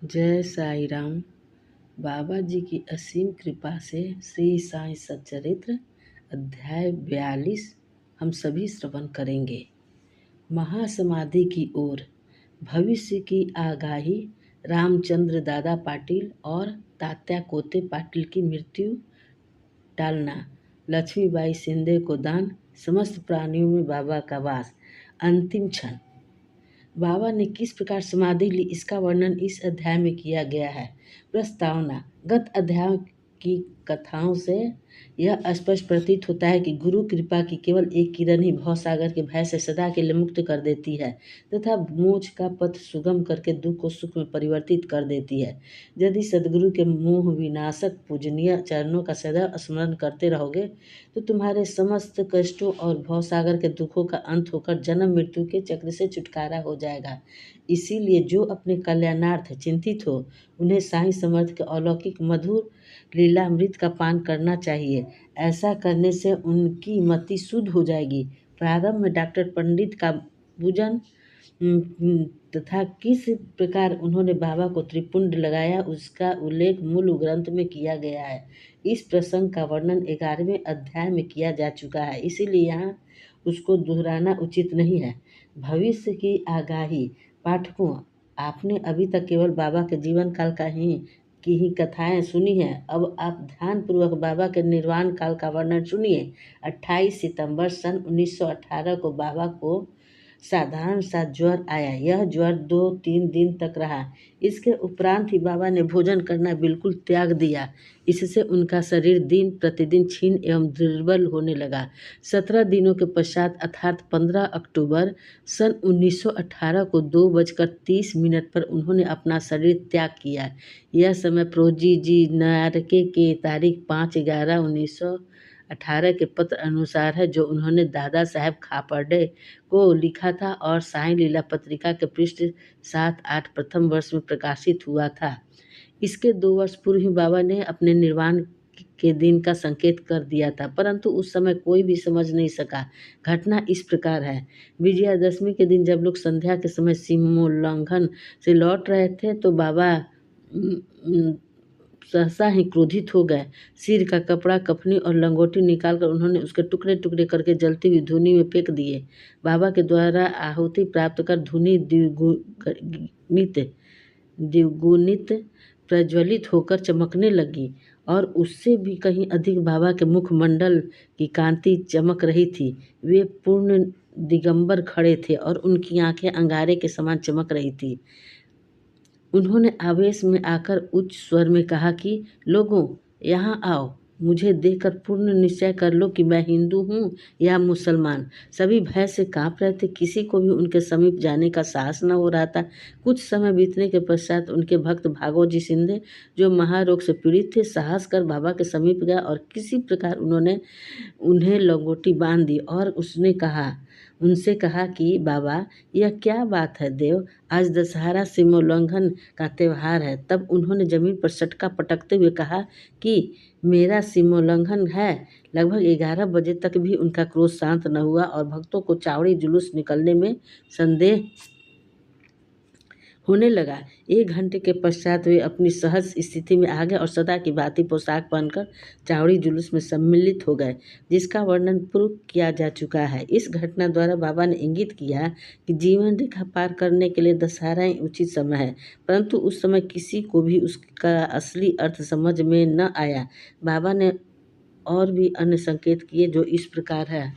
जय साई राम। बाबा जी की असीम कृपा से श्री साई सच्चरित्र अध्याय 42 हम सभी श्रवण करेंगे। महासमाधि की ओर। भविष्य की आगाही। रामचंद्र दादा पाटिल और तात्या कोते पाटिल की मृत्यु टालना। लक्ष्मीबाई शिंदे को दान। समस्त प्राणियों में बाबा का वास। अंतिम क्षण। बाबा ने किस प्रकार समाधि ली, इसका वर्णन इस अध्याय में किया गया है। प्रस्तावना। गत अध्याय की कथाओं से यह स्पष्ट प्रतीत होता है कि गुरु कृपा की केवल एक किरण ही भवसागर के भय से सदा के लिए मुक्त कर देती है तथा मोक्ष का पथ सुगम करके दुख को सुख में परिवर्तित कर देती है। यदि सद्गुरु के मोह विनाशक पूजनीय चरणों का सदैव स्मरण करते रहोगे तो तुम्हारे समस्त कष्टों और भवसागर के दुखों का अंत होकर जन्म मृत्यु के चक्र से छुटकारा हो जाएगा। इसीलिए जो अपने कल्याणार्थ चिंतित हो उन्हें साईं समर्थ के अलौकिक मधुर लीलामृत का पान करना चाहिए। ऐसा करने से उनकी मति शुद्ध हो जाएगी। प्रारंभ में डॉक्टर पंडित का पूजन तथा किस प्रकार उन्होंने बाबा को त्रिपुंड लगाया उसका उल्लेख मूल ग्रंथ में किया गया है। इस प्रसंग का वर्णन 11वें अध्याय में किया जा चुका है, इसीलिए यहाँ उसको दोहराना उचित नहीं है। भविष्य की आगाही। पाठकों, आपने अभी तक केवल बाबा के जीवन काल की ही कथाएं सुनी हैं। अब आप ध्यानपूर्वक बाबा के निर्वाण काल का वर्णन सुनिए। 28 सितंबर सन 1918 को बाबा को साधारण सा ज्वर आया। यह ज्वर 2-3 दिन तक रहा। इसके उपरांत ही बाबा ने भोजन करना बिल्कुल त्याग दिया। इससे उनका शरीर दिन प्रतिदिन क्षीण एवं दुर्बल होने लगा। 17 दिनों के पश्चात अर्थात 15 अक्टूबर सन 1918 को 2:30 पर उन्होंने अपना शरीर त्याग किया। यह समय प्रोजी जी नारके के तारीख 5/11/1918 के पत्र अनुसार है, जो उन्होंने दादा साहेब खापर्डे को लिखा था और साईं लीला पत्रिका के पृष्ठ 7-8 प्रथम वर्ष में प्रकाशित हुआ था। इसके 2 वर्ष पूर्व ही बाबा ने अपने निर्वाण के दिन का संकेत कर दिया था, परंतु उस समय कोई भी समझ नहीं सका। घटना इस प्रकार है। विजयादशमी के दिन जब लोग संध्या के समय सीमोल्लंघन से लौट रहे थे तो बाबा सहसा ही क्रोधित हो गए। सिर का कपड़ा, कफनी और लंगोटी निकालकर उन्होंने उसके टुकड़े टुकड़े करके जलती हुई धूनी में फेंक दिए। बाबा के द्वारा आहुति प्राप्त कर धूनी द्विगुणित प्रज्वलित होकर चमकने लगी और उससे भी कहीं अधिक बाबा के मुखमंडल की कांति चमक रही थी। वे पूर्ण दिगंबर खड़े थे और उनकी आंखें अंगारे के समान चमक रही थी। उन्होंने आवेश में आकर उच्च स्वर में कहा कि लोगों, यहाँ आओ। मुझे देखकर पूर्ण निश्चय कर लो कि मैं हिंदू हूँ या मुसलमान। सभी भय से कांप रहे थे। किसी को भी उनके समीप जाने का साहस न हो रहा था। कुछ समय बीतने के पश्चात उनके भक्त भागोजी शिंदे, जो महारोग से पीड़ित थे, साहस कर बाबा के समीप गया और किसी प्रकार उन्होंने उन्हें लंगोटी बांध दी और उनसे कहा कि बाबा, यह क्या बात है देव, आज दशहरा सीमोल्लंघन का त्यौहार है। तब उन्होंने जमीन पर सटका पटकते हुए कहा कि मेरा सीमोल्लंघन है। लगभग 11 बजे तक भी उनका क्रोध शांत न हुआ और भक्तों को चावड़ी जुलूस निकलने में संदेह होने लगा। 1 घंटे के पश्चात वे अपनी सहज स्थिति में आ गए और सदा की भांति पोशाक पहनकर चावड़ी जुलूस में सम्मिलित हो गए, जिसका वर्णन पूर्व किया जा चुका है। इस घटना द्वारा बाबा ने इंगित किया कि जीवन रेखा पार करने के लिए दशहरा ही उचित समय है, परंतु उस समय किसी को भी उसका असली अर्थ समझ में न आया। बाबा ने और भी अन्य संकेत किए जो इस प्रकार है।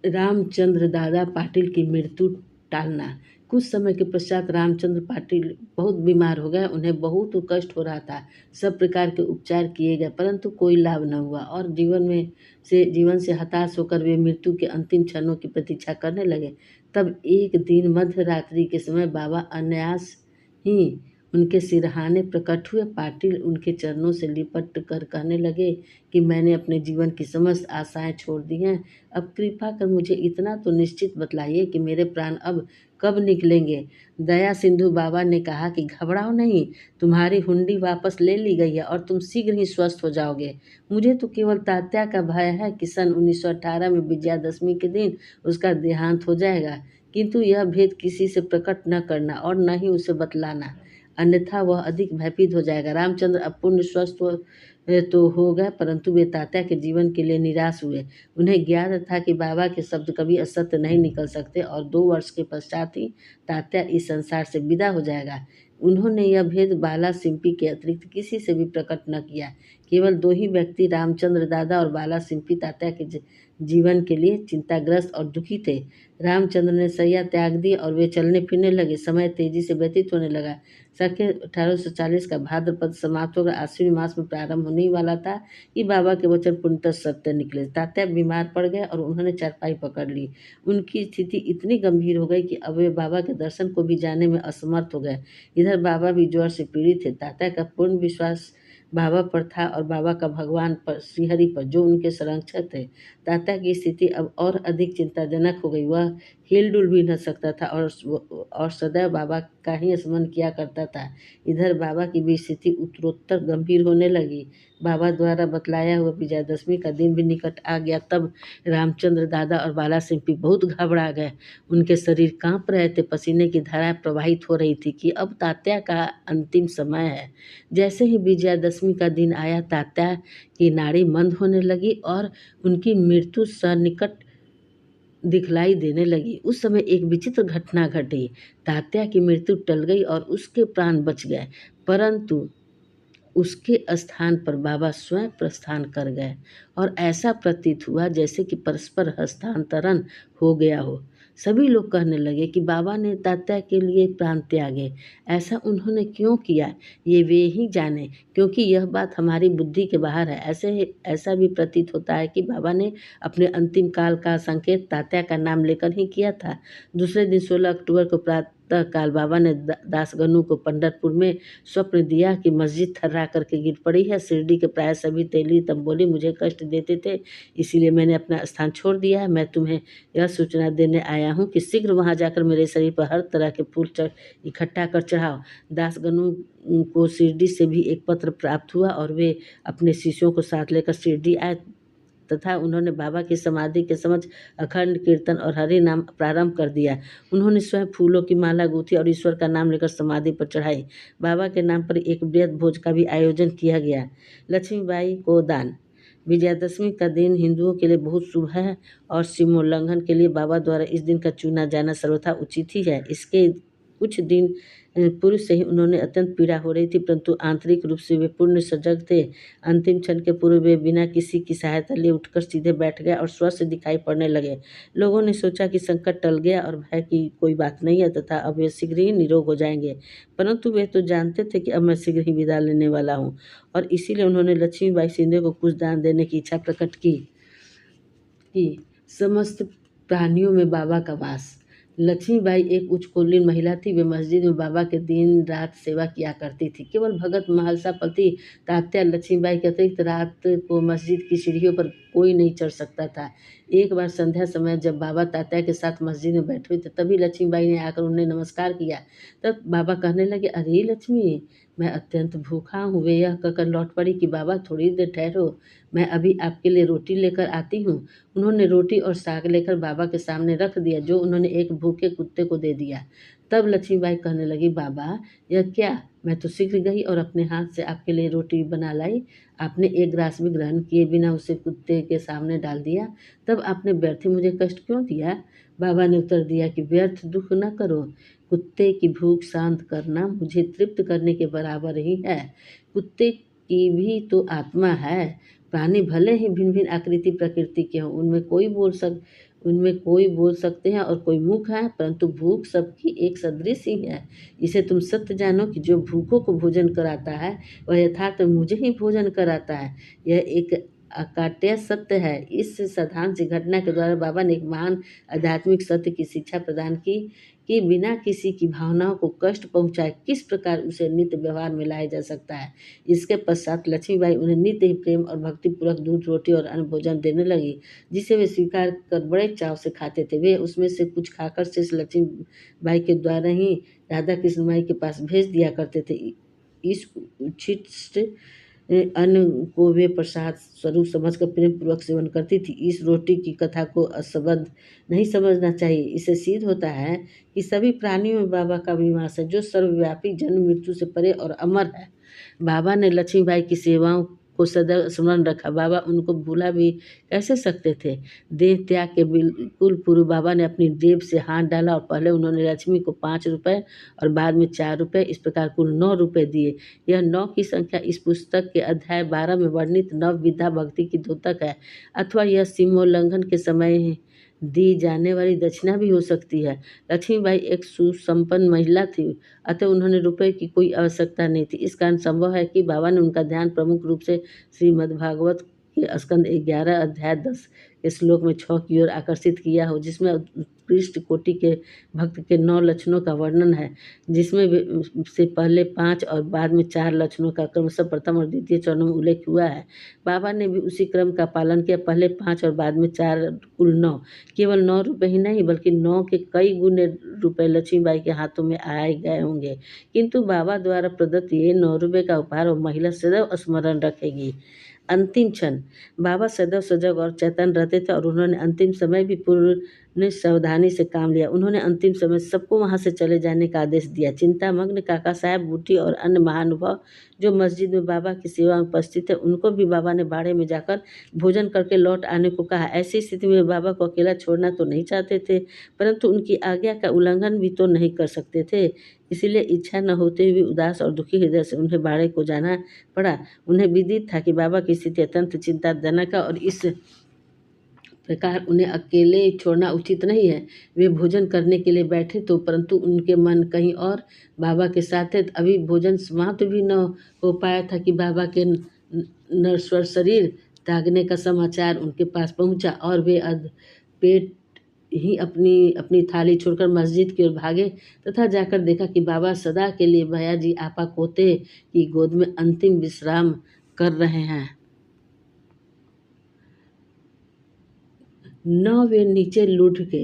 रामचंद्र दादा पाटिल की मृत्यु टालना। कुछ समय के पश्चात रामचंद्र पाटिल बहुत बीमार हो गए। उन्हें बहुत कष्ट हो रहा था। सब प्रकार के उपचार किए गए, परंतु कोई लाभ न हुआ और जीवन से हताश होकर वे मृत्यु के अंतिम क्षणों की प्रतीक्षा करने लगे। तब एक दिन मध्य रात्रि के समय बाबा अनायास ही उनके सिरहाने प्रकट हुए। पाटिल उनके चरणों से लिपट कर कहने लगे कि मैंने अपने जीवन की समस्त आशाएं छोड़ दी हैं। अब कृपा कर मुझे इतना तो निश्चित बतलाइए कि मेरे प्राण अब कब निकलेंगे। दया सिंधु बाबा ने कहा कि घबराओ नहीं, तुम्हारी हुंडी वापस ले ली गई है और तुम शीघ्र ही स्वस्थ हो जाओगे। मुझे तो केवल तात्या का भय है कि सन 1918 में विजयादशमी के दिन उसका देहांत हो जाएगा। किंतु यह भेद किसी से प्रकट न करना और न ही उसे बतलाना, अन्यथा वह अधिक भयभीत हो जाएगा। रामचंद्र अब पूर्ण स्वस्थ तो हो गए, परंतु वे तात्या के जीवन के लिए निराश हुए। उन्हें ज्ञात था कि बाबा के शब्द कभी असत्य नहीं निकल सकते और 2 वर्ष के पश्चात ही तात्या इस संसार से विदा हो जाएगा। उन्होंने यह भेद बाला सिंपी के अतिरिक्त किसी से भी प्रकट न किया। केवल 2 ही व्यक्ति, रामचंद्र दादा और बाला सिंपी, तात्या के जीवन के लिए चिंताग्रस्त और दुखी थे। रामचंद्र ने शैया त्याग दी और वे चलने फिरने लगे। समय तेजी से व्यतीत होने लगा। सके 1840 का भाद्रपद समाप्त होकर आश्विन मास में प्रारंभ होने ही वाला था कि बाबा के वचन पूर्णतः सत्य निकले। तात्या बीमार पड़ गए और उन्होंने चारपाई पकड़ ली। उनकी स्थिति इतनी गंभीर हो गई कि अब वे बाबा के दर्शन को भी जाने में असमर्थ हो गए। इधर बाबा भी ज्वर से पीड़ित थे। तात्या का पूर्ण विश्वास बाबा पर था और बाबा का भगवान पर, श्रीहरि पर, जो उनके संरक्षक थे। तात्या की स्थिति अब और अधिक चिंताजनक हो गई। वह हिल-डुल भी न सकता था और सदैव बाबा का ही स्मरण किया करता था। इधर बाबा की भी स्थिति उत्तरोत्तर गंभीर होने लगी। बाबा द्वारा बतलाया हुआ विजयादशमी का दिन भी निकट आ गया। तब रामचंद्र दादा और बाला सिंपी बहुत घबरा गए। उनके शरीर कांप रहे थे, पसीने की धाराएं प्रवाहित हो रही थी कि अब तात्या का अंतिम समय है। जैसे ही विजयादशमी का दिन आया, तात्या की नाड़ी मंद होने लगी और उनकी मृत्यु सन्निकट दिखलाई देने लगी। उस समय एक विचित्र घटना घटी। तात्या की मृत्यु टल गई और उसके प्राण बच गए, परंतु उसके स्थान पर बाबा स्वयं प्रस्थान कर गए और ऐसा प्रतीत हुआ जैसे कि परस्पर हस्तांतरण हो गया हो। सभी लोग कहने लगे कि बाबा ने तात्या के लिए प्राण त्यागे। ऐसा उन्होंने क्यों किया, ये वे ही जाने, क्योंकि यह बात हमारी बुद्धि के बाहर है। ऐसा भी प्रतीत होता है कि बाबा ने अपने अंतिम काल का संकेत तात्या का नाम लेकर ही किया था। दूसरे दिन 16 अक्टूबर को प्रातः काल बाबा ने दासगनु को पंढरपुर में स्वप्न दिया कि मस्जिद थर्रा करके गिर पड़ी है। शिरडी के प्राय सभी तेली तंबोली मुझे कष्ट देते थे, इसीलिए मैंने अपना स्थान छोड़ दिया है। मैं तुम्हें यह सूचना देने आया हूँ कि शीघ्र वहाँ जाकर मेरे शरीर पर हर तरह के फूल इकट्ठा कर चढ़ाओ। दासगनु को शिरडी से भी एक पत्र प्राप्त हुआ और वे अपने शिष्यों को साथ लेकर शिरडी आए तथा उन्होंने बाबा की समाधि के समक्ष अखंड कीर्तन और हरि नाम प्रारंभ कर दिया। उन्होंने स्वयं फूलों की माला गूंथी और ईश्वर का नाम लेकर समाधि पर चढ़ाई। बाबा के नाम पर एक बृहद भोज का भी आयोजन किया गया। लक्ष्मीबाई को दान। विजयादशमी का दिन हिंदुओं के लिए बहुत शुभ है और सीमोल्लंघन के लिए बाबा द्वारा इस दिन का चुना जाना सर्वथा उचित ही है। इसके कुछ दिन पूर्व से ही उन्होंने अत्यंत पीड़ा हो रही थी, परंतु आंतरिक रूप से वे पूर्ण सजग थे। अंतिम क्षण के पूर्व वे बिना किसी की सहायता लिए उठकर सीधे बैठ गए और स्वस्थ दिखाई पड़ने लगे। लोगों ने सोचा कि संकट टल गया और भय की कोई बात नहीं है तथा अब वे शीघ्र ही निरोग हो जाएंगे, परंतु वे तो जानते थे कि अब मैं शीघ्र ही विदा लेने वाला हूँ और इसीलिए उन्होंने लक्ष्मीबाई शिंदे को कुछ दान देने की इच्छा प्रकट की। समस्त प्राणियों में बाबा का वास। लक्ष्मीबाई एक उच्च कुलीन महिला थी। वे मस्जिद में बाबा के दिन रात सेवा किया करती थी। केवल भगत महालसा पति तात्या लक्ष्मीबाई के अतिरिक्त रात को मस्जिद की सीढ़ियों पर कोई नहीं चढ़ सकता था। एक बार संध्या समय जब बाबा तात्या के साथ मस्जिद में बैठे हुए थे, तभी लक्ष्मीबाई ने आकर उन्हें नमस्कार किया। तब बाबा कहने लगे, अरे लक्ष्मी, मैं अत्यंत भूखा हूँ। वे यह कहकर लौट पड़ी कि बाबा थोड़ी देर ठहरो, मैं अभी आपके लिए रोटी लेकर आती हूँ। उन्होंने रोटी और साग लेकर बाबा के सामने रख दिया, जो उन्होंने एक भूखे कुत्ते को दे दिया। तब लक्ष्मीबाई कहने लगी, बाबा यह क्या, मैं तो शीघ्र गई और अपने हाथ से आपके लिए रोटी बना लाई। आपने एक ग्रास भी ग्रहण किए बिना उसे कुत्ते के सामने डाल दिया। तब आपने व्यर्थ ही मुझे कष्ट क्यों दिया। बाबा ने उत्तर दिया कि व्यर्थ दुख न करो, कुत्ते की भूख शांत करना मुझे तृप्त करने के बराबर ही है। कुत्ते की भी तो आत्मा है। प्राणी भले ही भिन्न भिन्न आकृति प्रकृति के हों, उनमें कोई बोल सकते हैं और कोई मूक है, परंतु भूख सबकी एक सदृश ही है। इसे तुम सत्य जानो कि जो भूखों को भोजन कराता है वह यथार्थ मुझे ही भोजन कराता है। यह एक अकाट्य सत्य है। इस साधारण सी घटना के द्वारा बाबा ने एक महान आध्यात्मिक सत्य की शिक्षा प्रदान की कि बिना किसी की भावनाओं को कष्ट पहुँचाए किस प्रकार उसे नित्य व्यवहार में लाया जा सकता है। इसके पश्चात लक्ष्मीबाई उन्हें नित्य ही प्रेम और भक्तिपूर्वक दूध, रोटी और अन्य भोजन देने लगी, जिसे वे स्वीकार कर बड़े चाव से खाते थे। वे उसमें से कुछ खाकर शेष लक्ष्मीबाई के द्वारा ही राधा कृष्ण माई के पास भेज दिया करते थे। इस उच्छिष्ट अन्न को वे प्रसाद स्वरूप समझकर प्रेम पूर्वक सेवन करती थी। इस रोटी की कथा को असंबद्ध नहीं समझना चाहिए। इससे सिद्ध होता है कि सभी प्राणियों में बाबा का निवास है, जो सर्वव्यापी, जन्म मृत्यु से परे और अमर है। बाबा ने लक्ष्मीबाई की सेवाओं को सदैव स्मरण रखा। बाबा उनको भूला भी कैसे सकते थे। देह त्याग के बिल्कुल पूर्व बाबा ने अपनी जेब से हाथ डाला और पहले उन्होंने लक्ष्मी को 5 रुपए और बाद में 4 रुपए, इस प्रकार कुल 9 रुपए दिए। यह 9 की संख्या इस पुस्तक के अध्याय 12 में वर्णित नवविधा भक्ति की द्योतक है, अथवा यह सीमोल्लंघन के समय दी जाने वाली दक्षिणा भी हो सकती है। लक्ष्मीबाई एक सुसंपन्न महिला थी, अतः उन्हें रुपए की कोई आवश्यकता नहीं थी। इस कारण संभव है कि बाबा ने उनका ध्यान प्रमुख रूप से श्रीमद्भागवत के स्कंद 11 अध्याय 10 के श्लोक में 6 की ओर आकर्षित किया हो, जिसमें उत्कृष्ट कोटि के भक्त के 9 लक्षणों का वर्णन है, जिसमें से पहले 5 और बाद में 4 लक्षणों का क्रमशः प्रथम और द्वितीय चरणों में उल्लेख हुआ है। बाबा ने भी उसी क्रम का पालन किया, पहले 5 और बाद में 4, कुल 9। केवल 9 रुपए ही नहीं, बल्कि 9 के कई गुने रुपए लक्ष्मीबाई के हाथों में आए गए होंगे, किंतु बाबा द्वारा प्रदत्त ये 9 रुपए का उपहार वो महिला सदैव स्मरण रखेगी। अंतिम क्षण। बाबा सदैव सजग और चैतन्य रहते थे और उन्होंने अंतिम समय भी पूर्ण सावधानी से काम लिया। उन्होंने अंतिम समय सबको वहां से चले जाने का आदेश दिया। चिंतामग्न काका साहब, बूटी और अन्य महानुभाव जो मस्जिद में बाबा की सेवा में उपस्थित थे, उनको भी बाबा ने बाड़े में जाकर भोजन करके लौट आने को कहा। ऐसी स्थिति में बाबा को अकेला छोड़ना तो नहीं चाहते थे, परंतु उनकी आज्ञा का उल्लंघन भी तो नहीं कर सकते थे। इसलिए इच्छा न होते हुए उदास और दुखी हृदय से उन्हें बाड़े को जाना पड़ा। उन्हें विदित था कि बाबा की स्थिति अत्यंत चिंताजनक है और इस प्रकार उन्हें अकेले छोड़ना उचित नहीं है। वे भोजन करने के लिए बैठे तो, परंतु उनके मन कहीं और बाबा के साथ थे। अभी भोजन समाप्त भी न हो पाया था कि बाबा के नश्वर शरीर त्यागने का समाचार उनके पास पहुंचा और वे पेट ही अपनी अपनी थाली छोड़कर मस्जिद की ओर भागे तथा जाकर देखा कि बाबा सदा के लिए भैयाजी आपा कोते की गोद में अंतिम विश्राम कर रहे हैं। न वे नीचे लुढ़ के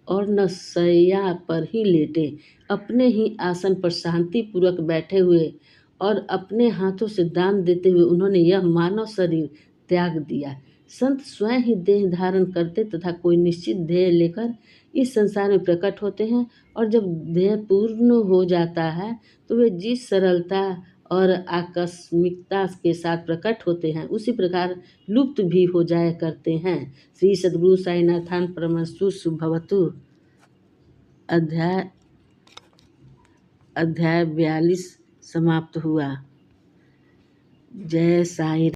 और न शैया पर ही लेटे, अपने ही आसन पर शांति पूर्वक बैठे हुए और अपने हाथों से दान देते हुए उन्होंने यह मानव शरीर त्याग दिया। संत स्वयं ही देह धारण करते तथा कोई निश्चित ध्येय लेकर इस संसार में प्रकट होते हैं, और जब ध्येय पूर्ण हो जाता है तो वे जिस सरलता और आकस्मिकता के साथ प्रकट होते हैं, उसी प्रकार लुप्त भी हो जाया करते हैं। श्री सद्गुरु साईनाथान परमस्तु शुभवतु। अध्याय 42 समाप्त हुआ। जय साईं।